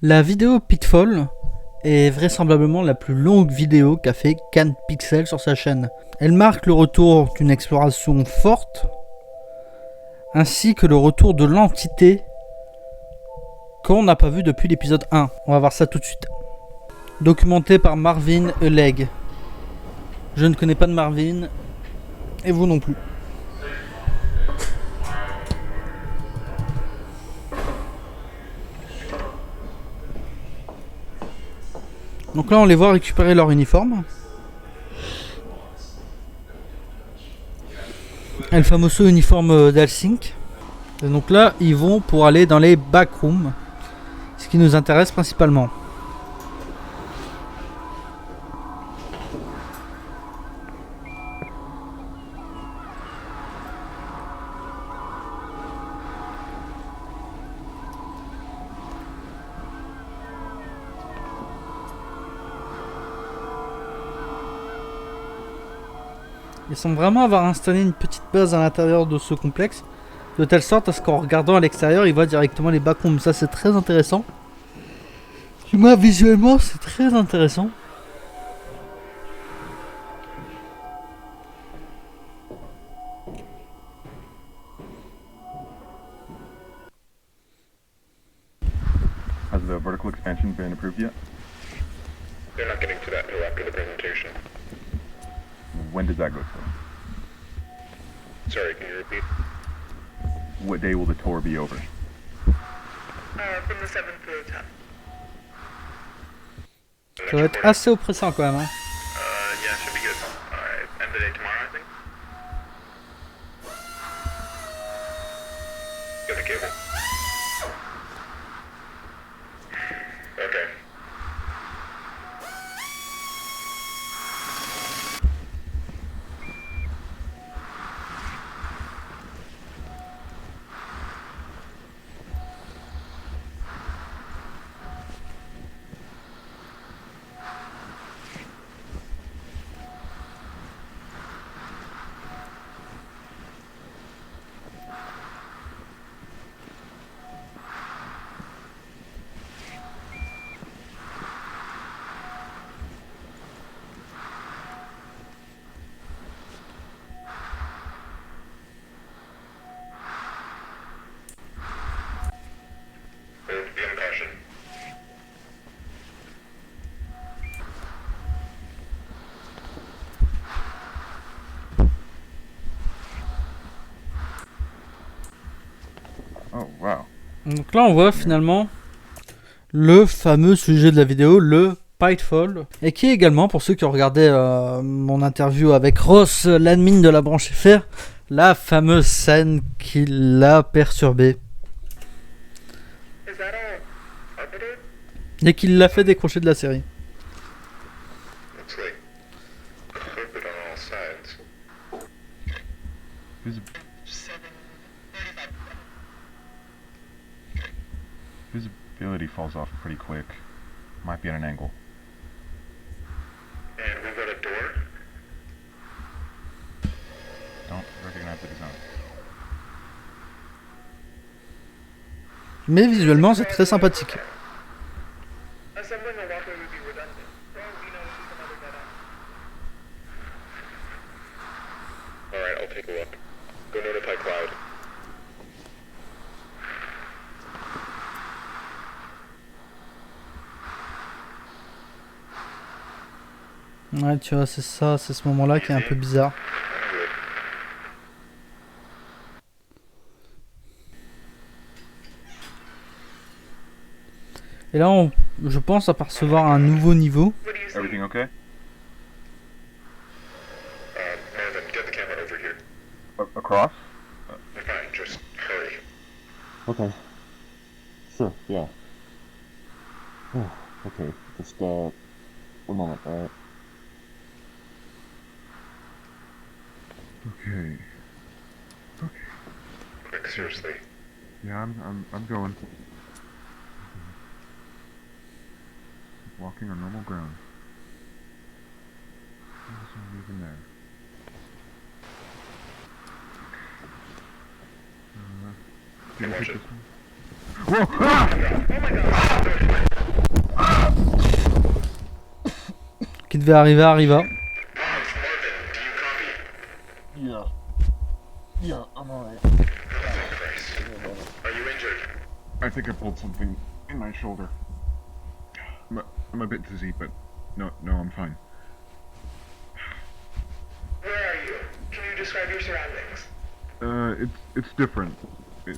La vidéo Pitfall est vraisemblablement la plus longue vidéo qu'a fait CanPixel sur sa chaîne. Elle marque le retour d'une exploration forte, ainsi que le retour de l'entité qu'on n'a pas vu depuis l'épisode 1. On va voir ça tout de suite. Documenté par Marvin Euleg. Je ne connais pas de Marvin, et vous non plus. Donc là on les voit récupérer leur uniforme. El famoso uniforme d'Helsinki. Et donc là ils vont pour aller dans les backrooms. Ce qui nous intéresse principalement. Ils semblent vraiment avoir installé une petite base à l'intérieur de ce complexe, de telle sorte à ce qu'en regardant à l'extérieur, ils voient directement les backrooms. Ça c'est très intéressant. Du moins visuellement c'est très intéressant. Has the vertical expansion been approved yet? They're not getting to that until after the presentation. When does that go through? Sorry, can you repeat? What day will the tour be over? From the 7th to the 10th. Ça va être assez oppressant quand même. Hein. Yeah, should be good. Alright, end of the day tomorrow, I think. Get the cable. Okay. Be on caution. Oh, wow. Donc là on voit finalement le fameux sujet de la vidéo, le Pitfall, et qui est également, pour ceux qui ont regardé mon interview avec Ross, l'admin de la branche FR, la fameuse scène qui l'a perturbé Is that all carpeted? et qui l'a fait décrocher de la série. Looks like carpet on all sides. Visibility falls off pretty quick. Might be at an angle. And we've got a door. Don't recognize the design. Mais visuellement c'est très sympathique. Assembling a walkway would be redundant. Probably notice some other dead end. Alright, I'll take a look. Go notify Cloud. Ouais tu vois c'est ça, c'est ce moment là qui est un peu bizarre. Et là je pense apercevoir un nouveau niveau. What do you see? Everything okay? Marvin, get the camera over here. Across? Fine, just hurry. Okay. Sure, yeah. Oh, okay, just, one moment, alright? Okay. Quick, seriously. Yeah, I'm going. Walking on normal ground. There's no even there. Can you Watch take it. this one? Whoa! Ah! Oh my god! qui devait arriver arriva. Marvin, do you copy? Yeah. Yeah, I'm alright. Christ. Are you injured? I think I pulled something in my shoulder. I'm a bit dizzy, but no, I'm fine. Where are you? Can you describe your surroundings? It's different.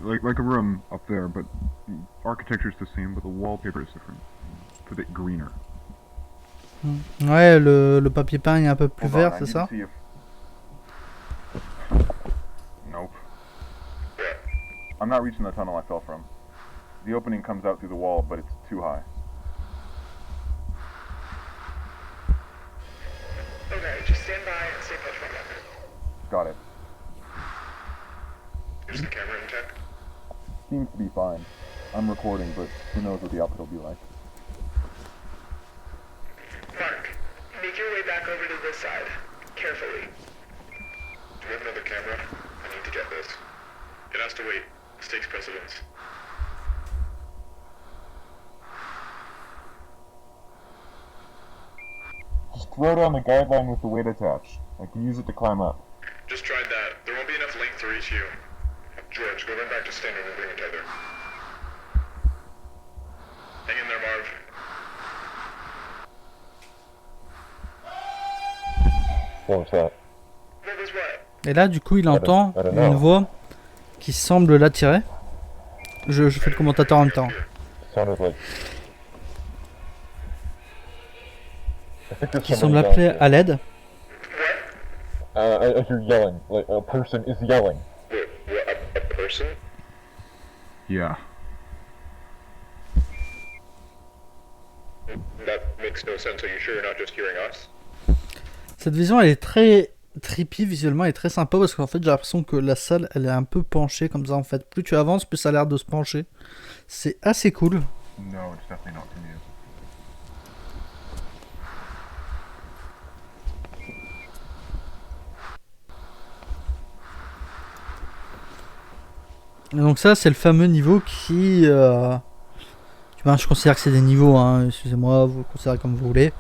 Like a room up there, but the architecture's the same, but the wallpaper is different. It's a bit greener. Ouais, le papier peint est un peu plus Hold on, vert, I c'est need ça? to see if... Nope. I'm not reaching the tunnel I fell from. The opening comes out through the wall, but it's too high. Okay, just stand by and stay put for a moment. Got it. Is the camera intact? Seems to be fine. I'm recording, but who knows what the output will be like. Mark, make your way back over to this side. Carefully. Do we have another camera? I need to get this. It has to wait. This takes precedence. Just throw down the guideline with the weight attached. I can use it to climb up. Just tried that. There won't be enough length to reach you. George, go run back to standard and bring it tether. Hang in there, Marv. What was that? What was what? Et là, du coup, il entend I don't know. une voix qui semble l'attirer. Je fais le commentateur en même temps. Sounded like... I think there's Qui semble somebody appeler down à l'aide. here. I hear yelling. Like, a person is yelling. What, a person? Yeah. That makes no sense. Are you sure you're not just hearing us? Cette vision, elle est très trippy visuellement, elle est très sympa parce qu'en fait, j'ai l'impression que la salle, elle est un peu penchée comme ça en fait. Plus tu avances, plus ça a l'air de se pencher. C'est assez cool. No, it's definitely not from you. Et donc ça, c'est le fameux niveau qui... ben, je considère que c'est des niveaux, hein. Excusez-moi, vous le considérez comme vous voulez.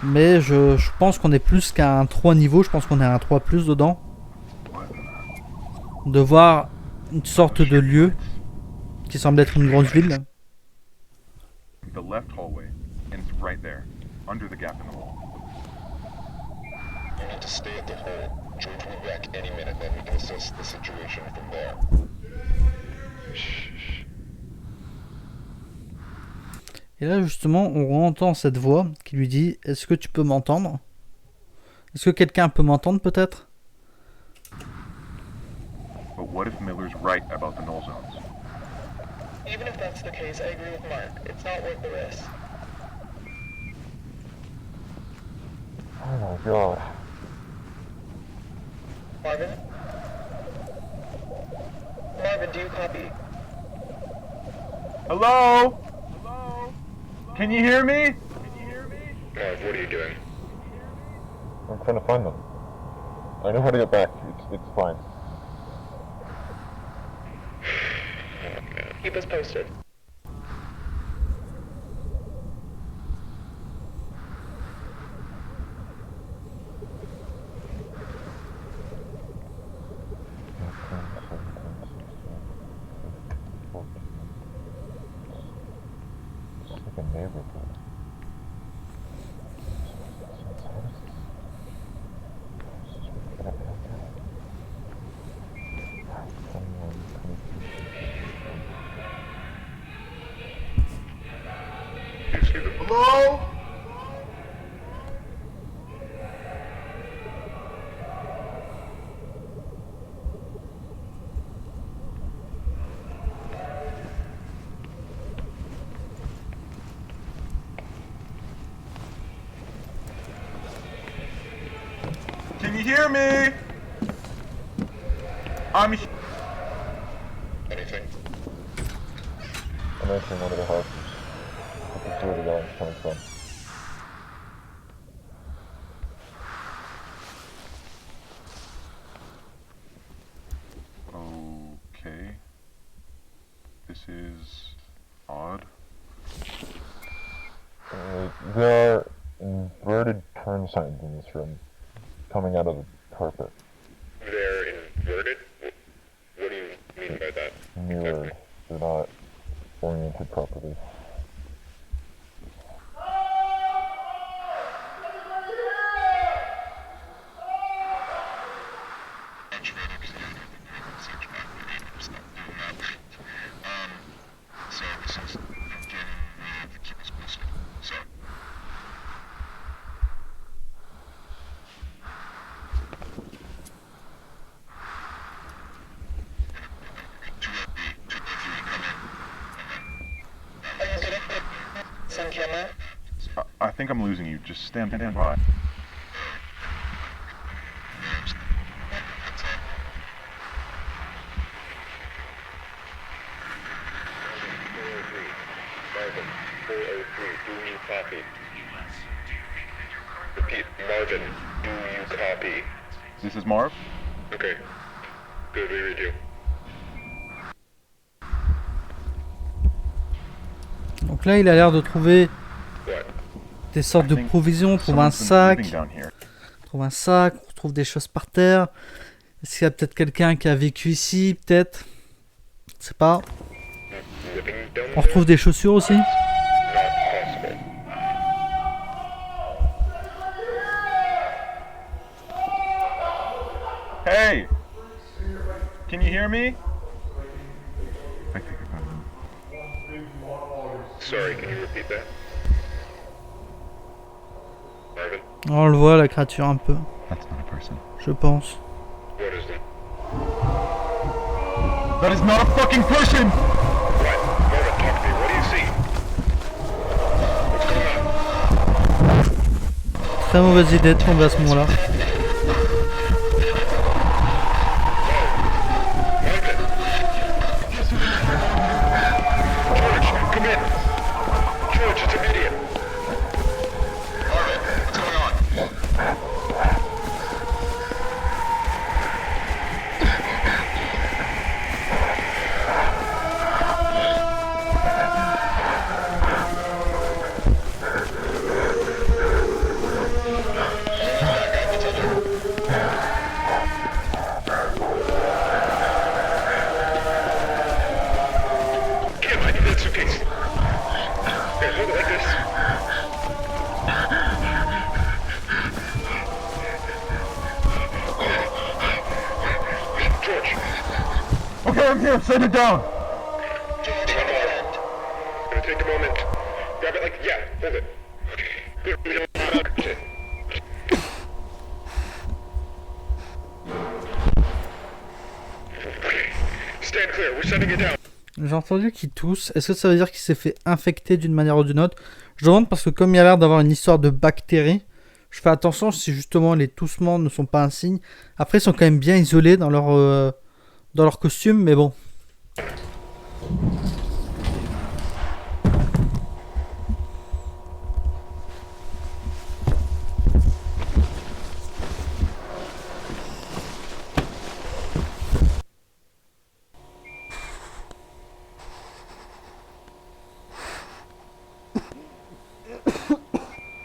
Mais je pense qu'on est plus qu'à un 3 niveaux, je pense qu'on est à un 3 plus dedans. De voir une sorte de lieu qui semble être une grande ville. The left hallway ends right there, under the gap in the wall. You need to stay at the hole. George will be back any minute, then we can assess the situation from there. Et là justement, on entend cette voix qui lui dit « Est-ce que tu peux m'entendre ? Est-ce que quelqu'un peut m'entendre peut-être ?» But what if Miller's right about the null zones? Even if that's the case, I agree with Mark. It's not worth the risk. Oh my god. Marvin? Marvin, do you copy? Hello? Can you hear me? Marv, what are you doing? I'm trying to find them. I know how to get back. It's fine. Keep us posted. It's like a neighborhood. You see the... Hello? Can you hear me? I'm Anything? I'm entering one of the houses. I can see where the yelling's coming from. Okay. This is odd. There are inverted signs in this room, coming out of the carpet. They're inverted? What do you mean by that? Mirrored. They're not oriented properly. So this is getting the keep us posted. So. I think I'm losing you. Just stand by. Marvin, 403, do you copy? Repeat, Marvin, do you copy? This is Marv. Okay. Good, we read you. Donc là, il a l'air de trouver What? des sortes de provisions, trouve un Someone's been sac, living down here. trouve un sac, on retrouve des choses par terre. Est-ce qu'il y a peut-être quelqu'un qui a vécu ici, peut-être? Je sais pas. Living down On retrouve des chaussures aussi. Not possible. Hey! Can you hear me? I think I got him. Sorry, can you repeat that? Marvin, On le voit, la créature un peu, That's not a person. je pense. what is that? That is not a fucking person! What? Marvin, talk to me. What do you see? What's going on? Très mauvaise idée de tomber à ce moment-là. George, come in. George, it's immediate. Marvin, what's going on? Kim, I need that suitcase. Here, hold it like this. George, Okay, I'm here. Set it down. George, come on. Gonna take a moment. Grab it like, yeah, hold it. Okay. Good. Okay. Stand clear. We're setting it down. J'ai entendu qu'il tousse. Est-ce que ça veut dire qu'il s'est fait infecter d'une manière ou d'une autre? Je demande parce que comme il y a l'air d'avoir une histoire de bactéries, je fais attention si justement les toussements ne sont pas un signe. Après, ils sont quand même bien isolés dans leur costume, mais bon.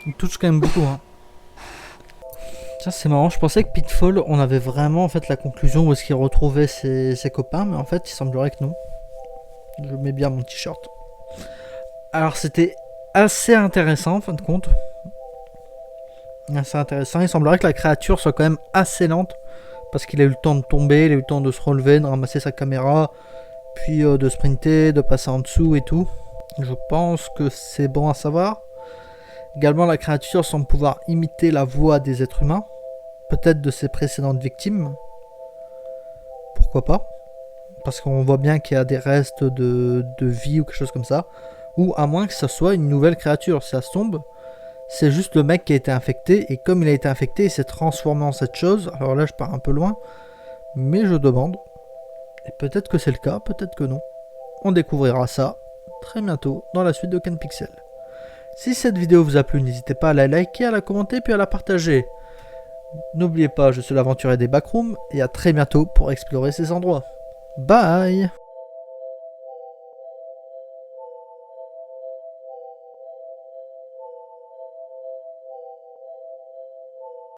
Il touche quand même beaucoup, hein. Tiens, c'est marrant, je pensais que Pitfall, on avait vraiment en fait la conclusion où est-ce qu'il retrouvait ses copains, mais en fait, il semblerait que non. Je mets bien mon t-shirt. Alors, c'était assez intéressant, en fin de compte. Assez intéressant. Il semblerait que la créature soit quand même assez lente, parce qu'il a eu le temps de tomber, il a eu le temps de se relever, de ramasser sa caméra, puis de sprinter, de passer en dessous et tout. Je pense que c'est bon à savoir. Également, la créature semble pouvoir imiter la voix des êtres humains, peut-être de ses précédentes victimes. Pourquoi pas? Parce qu'on voit bien qu'il y a des restes de vie ou quelque chose comme ça. Ou à moins que ça soit une nouvelle créature. Si ça se tombe, c'est juste le mec qui a été infecté. Et comme il a été infecté, il s'est transformé en cette chose. Alors là, je pars un peu loin. Mais je demande. Et peut-être que c'est le cas, peut-être que non. On découvrira ça très bientôt dans la suite de Ken Pixel. Si cette vidéo vous a plu, n'hésitez pas à la liker, à la commenter, puis à la partager. N'oubliez pas, je suis l'aventurier des backrooms, et à très bientôt pour explorer ces endroits. Bye!